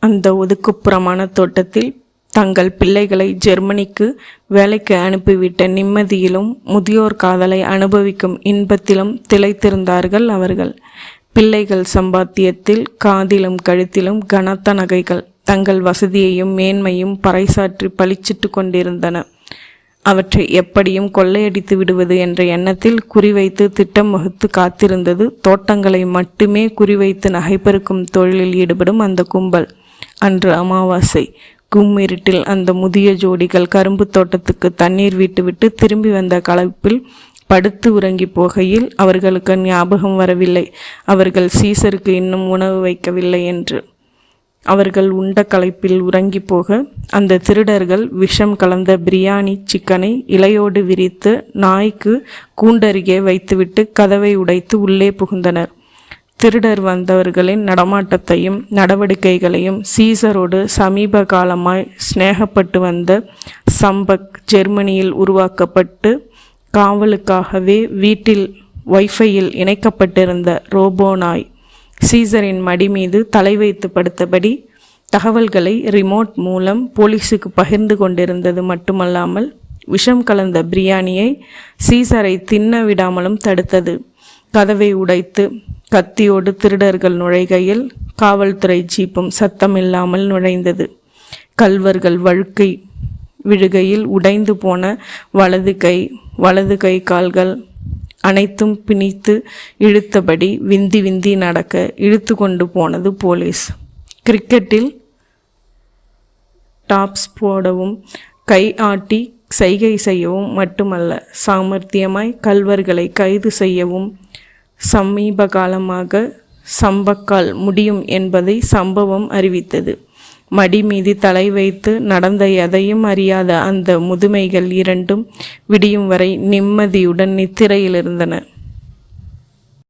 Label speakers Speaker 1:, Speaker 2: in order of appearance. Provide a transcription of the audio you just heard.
Speaker 1: அந்த ஒதுக்குப்புறமான தோட்டத்தில் தங்கள் பிள்ளைகளை ஜெர்மனிக்கு வேலைக்கு அனுப்பிவிட்ட நிம்மதியிலும் முதியோர் காதலை அனுபவிக்கும் இன்பத்திலும் திளைத்திருந்தார்கள் அவர்கள். பிள்ளைகள் சம்பாத்தியத்தில் காதிலும் கழுத்திலும் கனத்த நகைகள் தங்கள் வசதியையும் மேன்மையும் பறைசாற்றி பளிச்சிட்டு கொண்டிருந்தன. அவற்றை எப்படியும் கொள்ளையடித்து விடுவது என்ற எண்ணத்தில் குறிவைத்து திட்டம் வகுத்து காத்திருந்தது தோட்டங்களை மட்டுமே குறிவைத்து நகைப்பெருக்கும் தொழிலில் ஈடுபடும் அந்த கும்பல். அன்று அமாவாசை. கும்மிருட்டில் அந்த முதிய ஜோடிகள் கரும்பு தோட்டத்துக்கு தண்ணீர் விட்டுவிட்டு திரும்பி வந்த களைப்பில் படுத்து உறங்கி போகையில் அவர்களுக்கு ஞாபகம் வரவில்லை அவர்கள் சீசருக்கு இன்னும் உணவு வைக்கவில்லை என்று. அவர்கள் உண்ட களைப்பில் உறங்கி போக அந்த திருடர்கள் விஷம் கலந்த பிரியாணி சிக்கனை இலையோடு விரித்து நாய்க்கு கூண்டருகே வைத்துவிட்டு கதவை உடைத்து உள்ளே புகுந்தனர். திருடர் வந்தவர்களின் நடமாட்டத்தையும் நடவடிக்கைகளையும் சீசரோடு சமீப காலமாய் சிநேகப்பட்டு வந்த சம்பக் ஜெர்மனியில் உருவாக்கப்பட்டு காவலுக்காகவே வீட்டில் வைஃபையில் இணைக்கப்பட்டிருந்த ரோபோ நாய் சீசரின் மடி மீது தலை வைத்து படுத்தபடி தகவல்களை ரிமோட் மூலம் போலீஸுக்கு பகிர்ந்து கொண்டிருந்தது மட்டுமல்லாமல் விஷம் கலந்த பிரியாணியை சீசரை தின்ன விடாமலும் தடுத்தது. கதவை உடைத்து கத்தியோடு திருடர்கள் நுழைகையில் காவல்துறை ஜீப்பும் சத்தமில்லாமல் நுழைந்தது. கல்வர்கள் வழுக்கை விழுகையில் உடைந்து போன வலது கை கால்கள் அனைத்தும் பிணித்து இழுத்தபடி விந்தி விந்தி நடக்க இழுத்து கொண்டு போனது போலீஸ். கிரிக்கெட்டில் டாப்ஸ் போடவும் கை ஆட்டி சைகை செய்யவும் மட்டுமல்ல, சாமர்த்தியமாய் கல்வர்களை கைது செய்யவும் சமீப காலமாக சம்பக்கால் முடியும் என்பதை சம்பவம் அறிவித்தது. மடி மீது தலை வைத்து நடந்த எதையும் அறியாத அந்த முதுமைகள் இரண்டும் விடியும் வரை நிம்மதியுடன் நித்திரையில் இருந்தன.